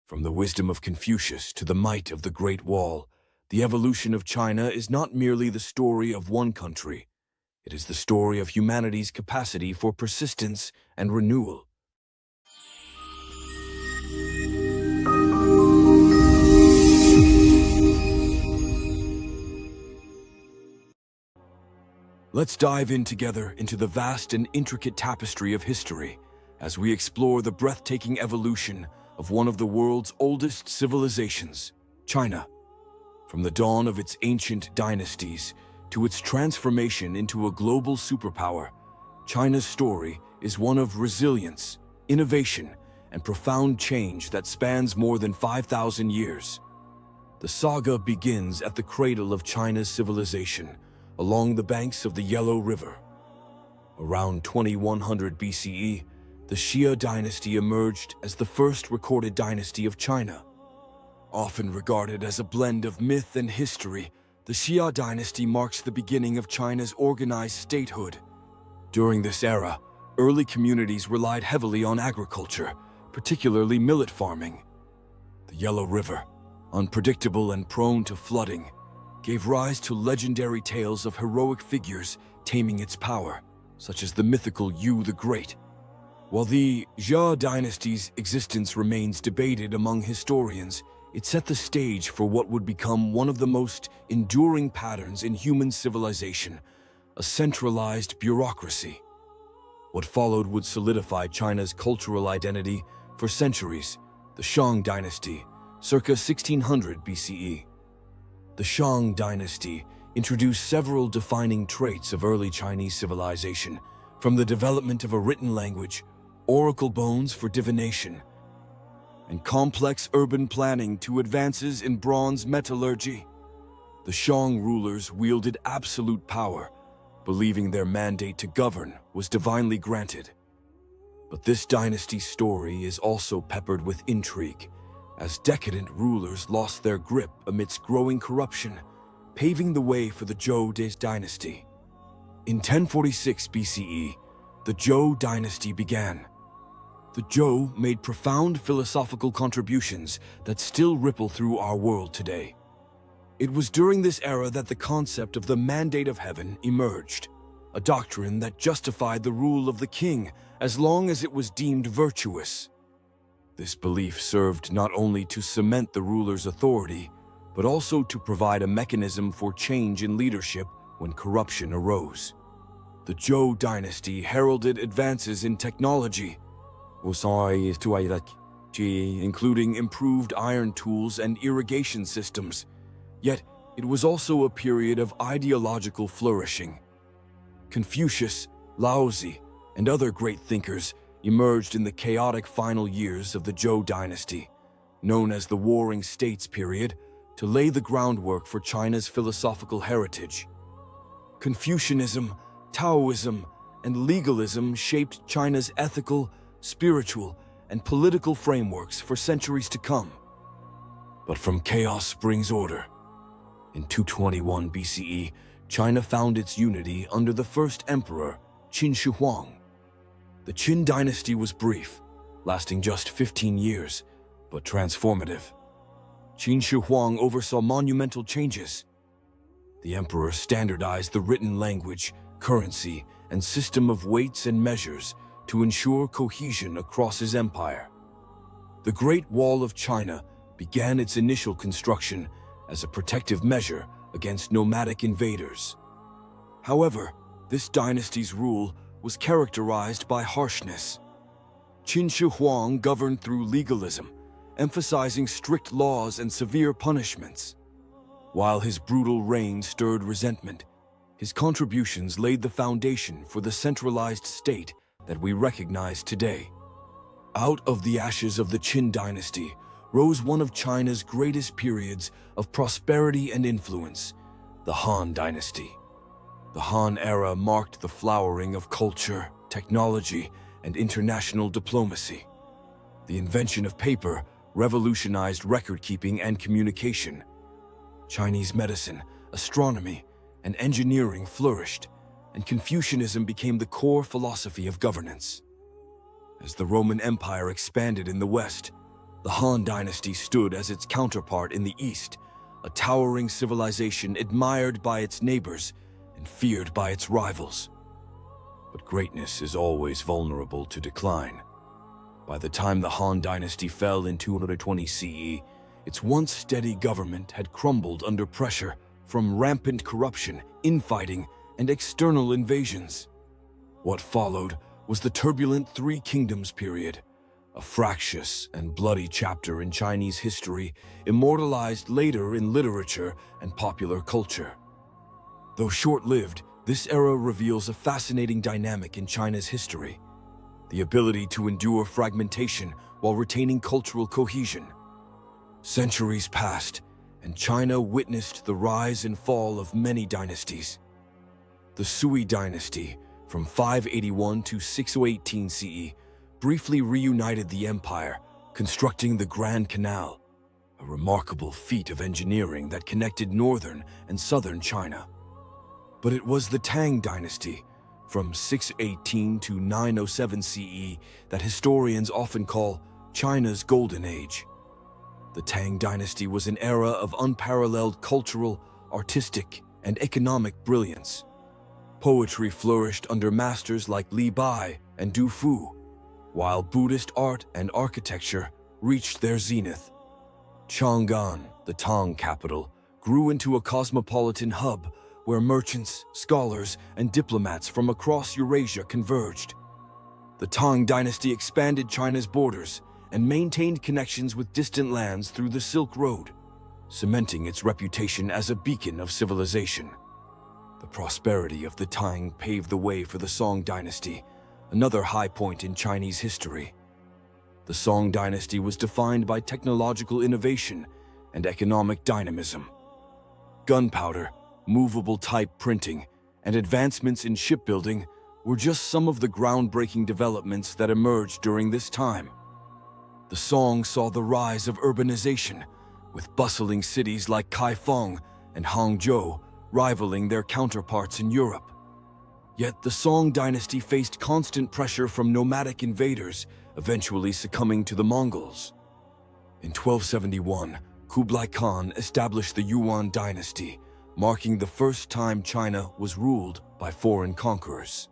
From the wisdom of Confucius to the might of the Great Wall, the evolution of China is not merely the story of one country. It is the story of humanity's capacity for persistence and renewal. Let's dive in together into the vast and intricate tapestry of history as we explore the breathtaking evolution of one of the world's oldest civilizations, China. From the dawn of its ancient dynasties to its transformation into a global superpower, China's story is one of resilience, innovation, and profound change that spans more than 5,000 years. The saga begins at the cradle of China's civilization, along the banks of the Yellow River. Around 2100 BCE, the Xia dynasty emerged as the first recorded dynasty of China. Often regarded as a blend of myth and history, the Xia dynasty marks the beginning of China's organized statehood. During this era, early communities relied heavily on agriculture, particularly millet farming. The Yellow River, unpredictable and prone to flooding, gave rise to legendary tales of heroic figures taming its power, such as the mythical Yu the Great. While the Xia dynasty's existence remains debated among historians, it set the stage for what would become one of the most enduring patterns in human civilization, a centralized bureaucracy. What followed would solidify China's cultural identity for centuries, the Shang dynasty, circa 1600 BCE. The Shang dynasty introduced several defining traits of early Chinese civilization, from the development of a written language, oracle bones for divination, and complex urban planning to advances in bronze metallurgy. The Shang rulers wielded absolute power, believing their mandate to govern was divinely granted. But this dynasty's story is also peppered with intrigue, as decadent rulers lost their grip amidst growing corruption, paving the way for the Zhou dynasty. In 1046 BCE, the Zhou dynasty began. The Zhou made profound philosophical contributions that still ripple through our world today. It was during this era that the concept of the mandate of heaven emerged, a doctrine that justified the rule of the king as long as it was deemed virtuous. This belief served not only to cement the ruler's authority, but also to provide a mechanism for change in leadership when corruption arose. The Zhou dynasty heralded advances in technology, including improved iron tools and irrigation systems. Yet, it was also a period of ideological flourishing. Confucius, Laozi, and other great thinkers emerged in the chaotic final years of the Zhou dynasty, known as the Warring States period, to lay the groundwork for China's philosophical heritage. Confucianism, Taoism, and legalism shaped China's ethical, spiritual, and political frameworks for centuries to come. But from chaos springs order. In 221 BCE, China found its unity under the first emperor, Qin Shi Huang. The Qin dynasty was brief, lasting just 15 years, but transformative. Qin Shi Huang oversaw monumental changes. The emperor standardized the written language, currency, and system of weights and measures to ensure cohesion across his empire. The Great Wall of China began its initial construction as a protective measure against nomadic invaders. However, this dynasty's rule was characterized by harshness. Qin Shi Huang governed through legalism, emphasizing strict laws and severe punishments. While his brutal reign stirred resentment, his contributions laid the foundation for the centralized state that we recognize today. Out of the ashes of the Qin dynasty rose one of China's greatest periods of prosperity and influence, the Han dynasty. The Han era marked the flowering of culture, technology, and international diplomacy. The invention of paper revolutionized record-keeping and communication. Chinese medicine, astronomy, and engineering flourished, and Confucianism became the core philosophy of governance. As the Roman Empire expanded in the West, The Han Dynasty stood as its counterpart in the East, a towering civilization admired by its neighbors and feared by its rivals. But greatness is always vulnerable to decline. By the time the Han Dynasty fell in 220 CE, its once steady government had crumbled under pressure from rampant corruption, infighting, and external invasions. What followed was the turbulent Three Kingdoms period, a fractious and bloody chapter in Chinese history immortalized later in literature and popular culture. Though short-lived, this era reveals a fascinating dynamic in China's history: the ability to endure fragmentation while retaining cultural cohesion. Centuries passed, and China witnessed the rise and fall of many dynasties. The Sui dynasty, from 581 to 618 CE, briefly reunited the empire, constructing the Grand Canal, a remarkable feat of engineering that connected northern and southern China. But it was the Tang dynasty, from 618 to 907 CE, that historians often call China's Golden Age. The Tang dynasty was an era of unparalleled cultural, artistic, and economic brilliance. Poetry flourished under masters like Li Bai and Du Fu, while Buddhist art and architecture reached their zenith. Chang'an, the Tang capital, grew into a cosmopolitan hub where merchants, scholars, and diplomats from across Eurasia converged. The Tang dynasty expanded China's borders and maintained connections with distant lands through the Silk Road, cementing its reputation as a beacon of civilization. The prosperity of the Tang paved the way for the Song dynasty, another high point in Chinese history. The Song dynasty was defined by technological innovation and economic dynamism. Gunpowder, movable type printing, and advancements in shipbuilding were just some of the groundbreaking developments that emerged during this time. The Song saw the rise of urbanization, with bustling cities like Kaifeng and Hangzhou rivaling their counterparts in Europe. Yet the Song dynasty faced constant pressure from nomadic invaders, eventually succumbing to the Mongols. In 1271, Kublai Khan established the Yuan dynasty, marking the first time China was ruled by foreign conquerors.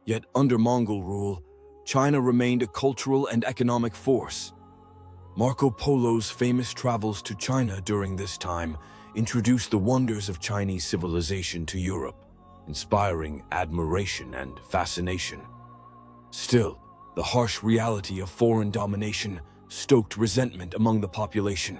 Yet under Mongol rule, China remained a cultural and economic force. Marco Polo's famous travels to China during this time introduced the wonders of Chinese civilization to Europe, inspiring admiration and fascination. Still, the harsh reality of foreign domination stoked resentment among the population,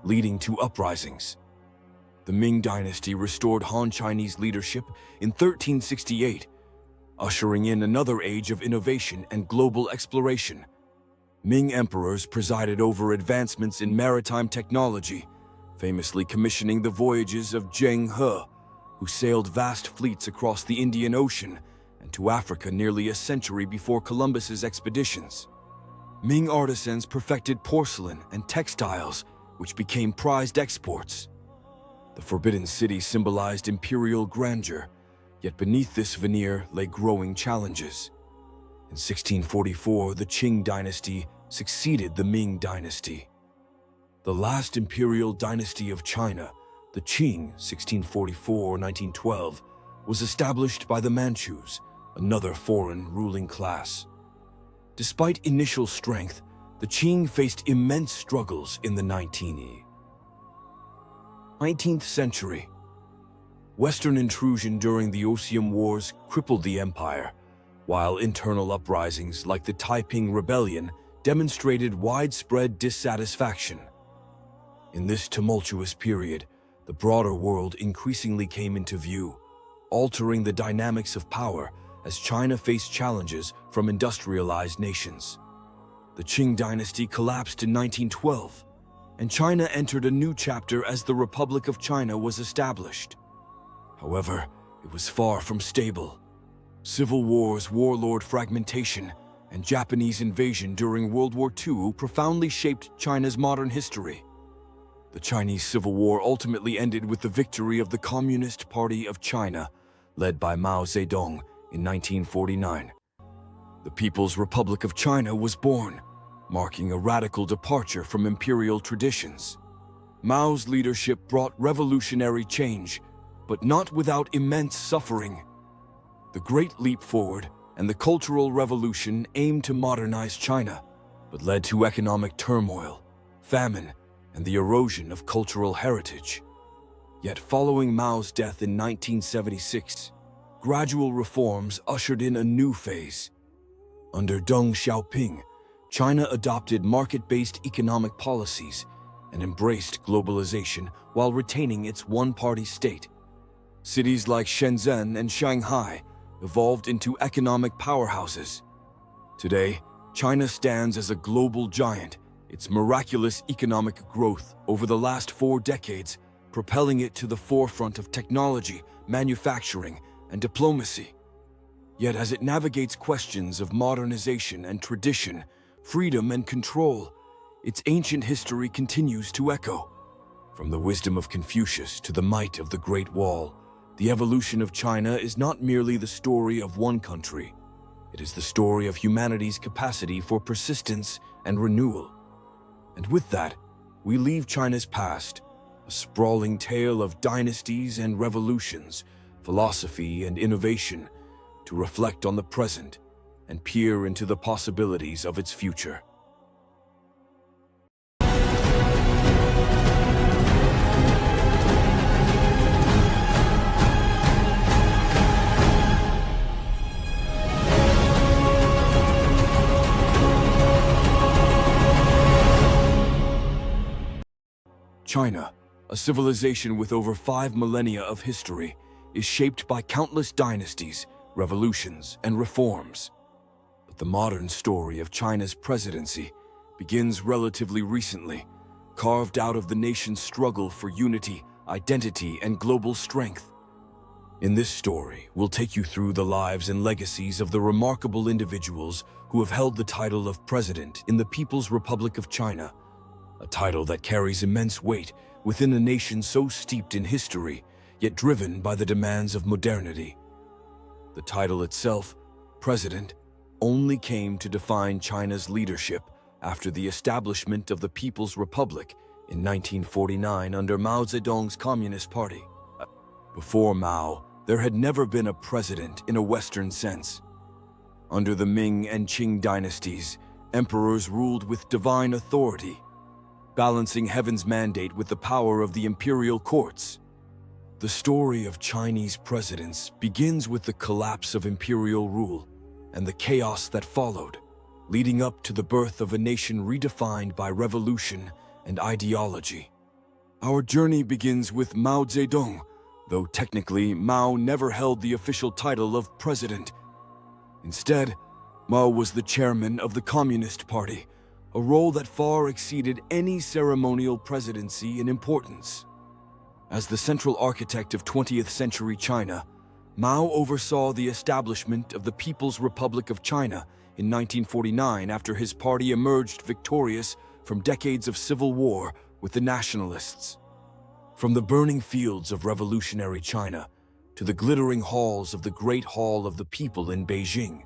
leading to uprisings. The Ming dynasty restored Han Chinese leadership in 1368, ushering in another age of innovation and global exploration. Ming emperors presided over advancements in maritime technology, famously commissioning the voyages of Zheng He, who sailed vast fleets across the Indian Ocean and to Africa nearly a century before Columbus's expeditions. Ming artisans perfected porcelain and textiles, which became prized exports. The Forbidden City symbolized imperial grandeur, yet beneath this veneer lay growing challenges. In 1644, the Qing dynasty succeeded the Ming dynasty. The last imperial dynasty of China, the Qing, 1644-1912, was established by the Manchus, another foreign ruling class. Despite initial strength, the Qing faced immense struggles in the 19th century. Western intrusion during the Opium Wars crippled the empire, while internal uprisings like the Taiping Rebellion demonstrated widespread dissatisfaction. In this tumultuous period, the broader world increasingly came into view, altering the dynamics of power as China faced challenges from industrialized nations. The Qing dynasty collapsed in 1912, and China entered a new chapter as the Republic of China was established. However, it was far from stable. Civil wars, warlord fragmentation, and Japanese invasion during World War II profoundly shaped China's modern history. The Chinese Civil War ultimately ended with the victory of the Communist Party of China, led by Mao Zedong in 1949. The People's Republic of China was born, marking a radical departure from imperial traditions. Mao's leadership brought revolutionary change, but not without immense suffering. The Great Leap Forward and the Cultural Revolution aimed to modernize China, but led to economic turmoil, famine, and the erosion of cultural heritage. Yet following Mao's death in 1976, gradual reforms ushered in a new phase. Under Deng Xiaoping, China adopted market-based economic policies and embraced globalization while retaining its one-party state. Cities like Shenzhen and Shanghai evolved into economic powerhouses. Today, China stands as a global giant, its miraculous economic growth over the last 4 decades propelling it to the forefront of technology, manufacturing, and diplomacy. Yet as it navigates questions of modernization and tradition, freedom and control, its ancient history continues to echo. From the wisdom of Confucius to the might of the Great Wall, the evolution of China is not merely the story of one country. It is the story of humanity's capacity for persistence and renewal. And with that, we leave China's past, a sprawling tale of dynasties and revolutions, philosophy and innovation, to reflect on the present and peer into the possibilities of its future. China, a civilization with over 5 millennia of history, is shaped by countless dynasties, revolutions, and reforms. But the modern story of China's presidency begins relatively recently, carved out of the nation's struggle for unity, identity, and global strength. In this story, we'll take you through the lives and legacies of the remarkable individuals who have held the title of president in the People's Republic of China, a title that carries immense weight within a nation so steeped in history, yet driven by the demands of modernity. The title itself, president, only came to define China's leadership after the establishment of the People's Republic in 1949 under Mao Zedong's Communist Party. Before Mao, there had never been a president in a Western sense. Under the Ming and Qing dynasties, emperors ruled with divine authority, balancing heaven's mandate with the power of the imperial courts. The story of Chinese presidents begins with the collapse of imperial rule and the chaos that followed, leading up to the birth of a nation redefined by revolution and ideology. Our journey begins with Mao Zedong, though technically Mao never held the official title of president. Instead, Mao was the chairman of the Communist Party, a role that far exceeded any ceremonial presidency in importance. As the central architect of 20th century China, Mao oversaw the establishment of the People's Republic of China in 1949 after his party emerged victorious from decades of civil war with the nationalists. From the burning fields of revolutionary China to the glittering halls of the Great Hall of the People in Beijing,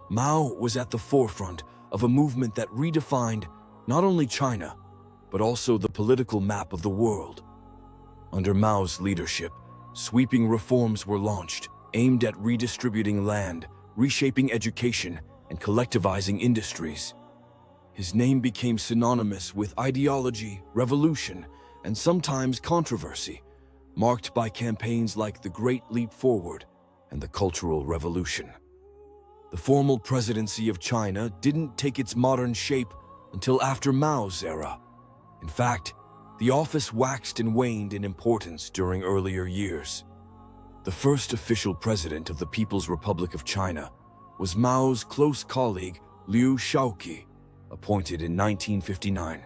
Mao was at the forefront of a movement that redefined not only China, but also the political map of the world. Under Mao's leadership, sweeping reforms were launched, aimed at redistributing land, reshaping education, and collectivizing industries. His name became synonymous with ideology, revolution, and sometimes controversy, marked by campaigns like the Great Leap Forward and the Cultural Revolution. The formal presidency of China didn't take its modern shape until after Mao's era. In fact, the office waxed and waned in importance during earlier years. The first official president of the People's Republic of China was Mao's close colleague Liu Shaoqi, appointed in 1959.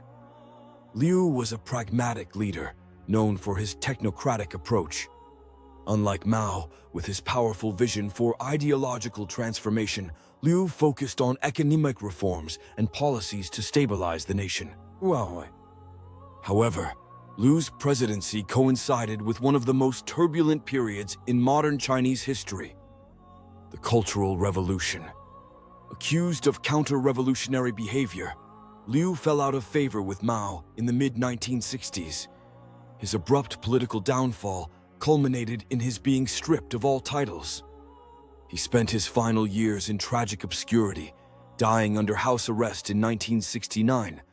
Liu was a pragmatic leader, known for his technocratic approach. Unlike Mao, with his powerful vision for ideological transformation, Liu focused on economic reforms and policies to stabilize the nation. However, Liu's presidency coincided with one of the most turbulent periods in modern Chinese history, the Cultural Revolution. Accused of counter-revolutionary behavior, Liu fell out of favor with Mao in the mid-1960s. His abrupt political downfall culminated in his being stripped of all titles. He spent his final years in tragic obscurity, dying under house arrest in 1969,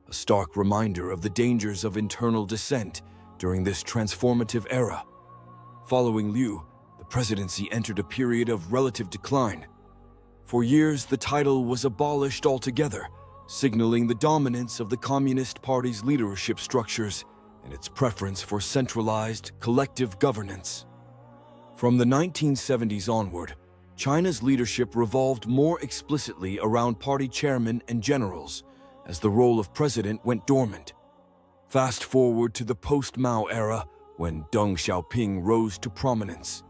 a stark reminder of the dangers of internal dissent during this transformative era. Following Liu, the presidency entered a period of relative decline. For years, the title was abolished altogether, signaling the dominance of the Communist Party's leadership structures and its preference for centralized, collective governance. From the 1970s onward, China's leadership revolved more explicitly around party chairmen and generals, as the role of president went dormant. Fast forward to the post-Mao era, when Deng Xiaoping rose to prominence.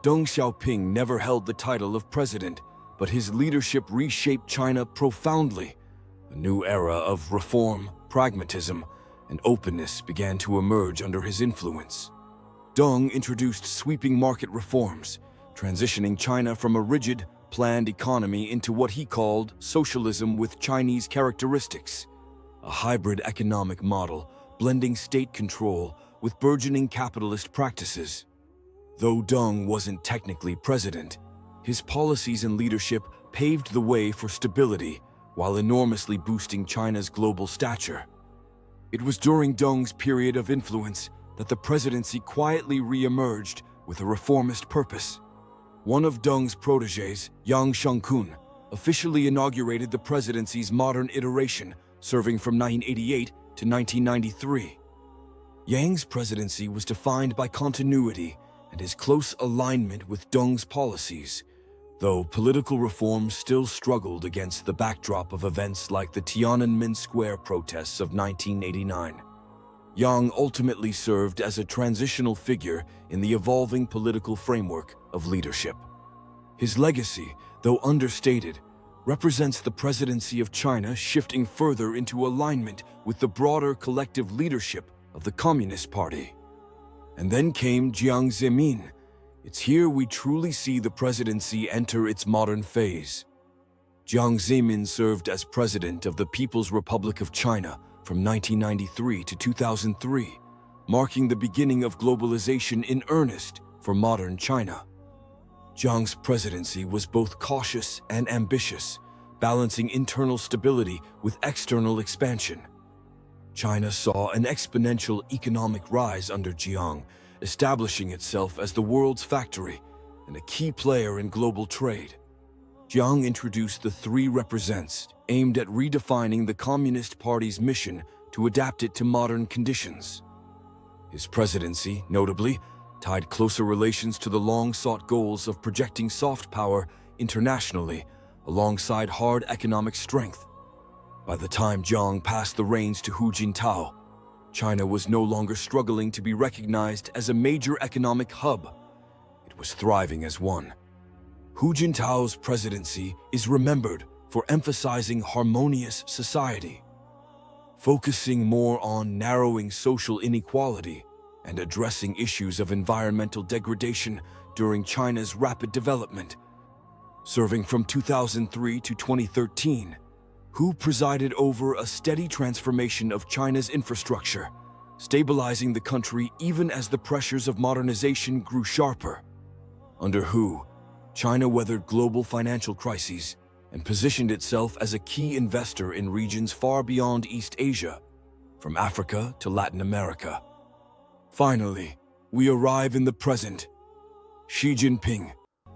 Deng Xiaoping never held the title of president, but his leadership reshaped China profoundly. A new era of reform, pragmatism, and openness began to emerge under his influence. Deng introduced sweeping market reforms, transitioning China from a rigid, planned economy into what he called socialism with Chinese characteristics, a hybrid economic model blending state control with burgeoning capitalist practices. Though Deng wasn't technically president, his policies and leadership paved the way for stability while enormously boosting China's global stature. It was during Deng's period of influence that the presidency quietly re-emerged with a reformist purpose. One of Deng's protégés, Yang Shangkun, officially inaugurated the presidency's modern iteration, serving from 1988 to 1993. Yang's presidency was defined by continuity and his close alignment with Deng's policies, though political reforms still struggled against the backdrop of events like the Tiananmen Square protests of 1989. Yang ultimately served as a transitional figure in the evolving political framework of leadership. His legacy, though understated, represents the presidency of China shifting further into alignment with the broader collective leadership of the Communist Party. And then came Jiang Zemin. It's here we truly see the presidency enter its modern phase. Jiang Zemin served as president of the People's Republic of China from 1993 to 2003, marking the beginning of globalization in earnest for modern China. Jiang's presidency was both cautious and ambitious, balancing internal stability with external expansion. China saw an exponential economic rise under Jiang, establishing itself as the world's factory and a key player in global trade. Jiang introduced the Three Represents, aimed at redefining the Communist Party's mission to adapt it to modern conditions. His presidency, notably, tied closer relations to the long-sought goals of projecting soft power internationally alongside hard economic strength. By the time Jiang passed the reins to Hu Jintao, China was no longer struggling to be recognized as a major economic hub. It was thriving as one. Hu Jintao's presidency is remembered for emphasizing harmonious society, focusing more on narrowing social inequality and addressing issues of environmental degradation during China's rapid development. Serving from 2003 to 2013, Hu presided over a steady transformation of China's infrastructure, stabilizing the country even as the pressures of modernization grew sharper. Under Hu, China weathered global financial crises and positioned itself as a key investor in regions far beyond East Asia, from Africa to Latin America. Finally, we arrive in the present. Xi Jinping,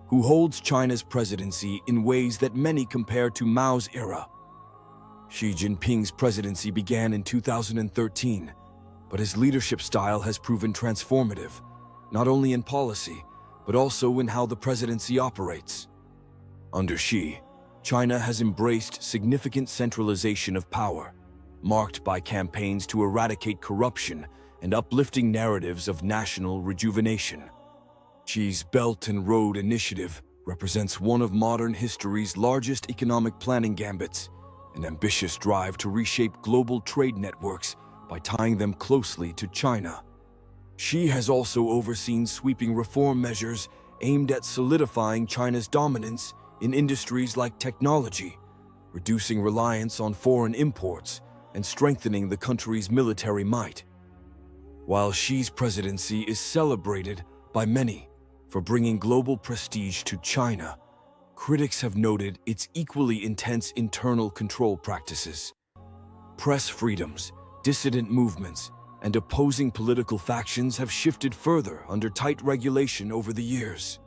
who holds China's presidency in ways that many compare to Mao's era. Xi Jinping's presidency began in 2013, but his leadership style has proven transformative, not only in policy, but also in how the presidency operates. Under Xi, China has embraced significant centralization of power, marked by campaigns to eradicate corruption and uplifting narratives of national rejuvenation. Xi's Belt and Road Initiative represents one of modern history's largest economic planning gambits, an ambitious drive to reshape global trade networks by tying them closely to China. Xi has also overseen sweeping reform measures aimed at solidifying China's dominance in industries like technology, reducing reliance on foreign imports and strengthening the country's military might. While Xi's presidency is celebrated by many for bringing global prestige to China, critics have noted its equally intense internal control practices. Press freedoms, dissident movements, and opposing political factions have shifted further under tight regulation over the years.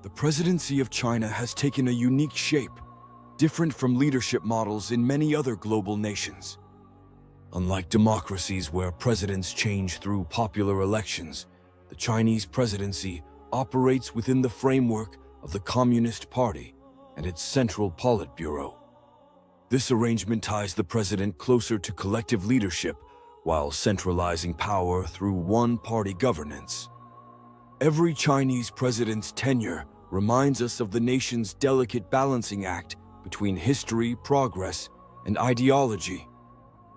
The presidency of China has taken a unique shape, different from leadership models in many other global nations. Unlike democracies where presidents change through popular elections, the Chinese presidency operates within the framework of the Communist Party and its Central Politburo. This arrangement ties the president closer to collective leadership while centralizing power through one-party governance. Every Chinese president's tenure reminds us of the nation's delicate balancing act between history, progress, and ideology.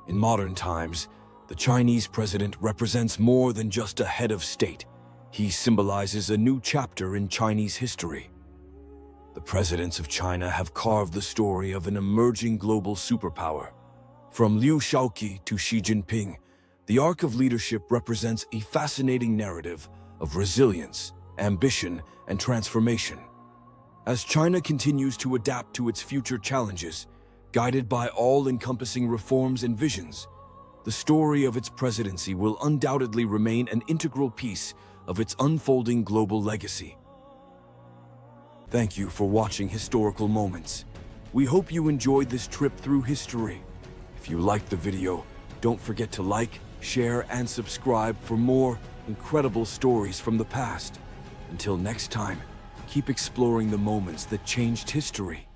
In modern times, the Chinese president represents more than just a head of state. He symbolizes a new chapter in Chinese history. The presidents of China have carved the story of an emerging global superpower. From Liu Shaoqi to Xi Jinping, the arc of leadership represents a fascinating narrative of resilience, ambition, and transformation. As China continues to adapt to its future challenges, guided by all-encompassing reforms and visions, the story of its presidency will undoubtedly remain an integral piece of its unfolding global legacy. Thank you for watching Historical Moments. We hope you enjoyed this trip through history. If you liked the video, don't forget to like, share, and subscribe for more incredible stories from the past. Until next time, keep exploring the moments that changed history.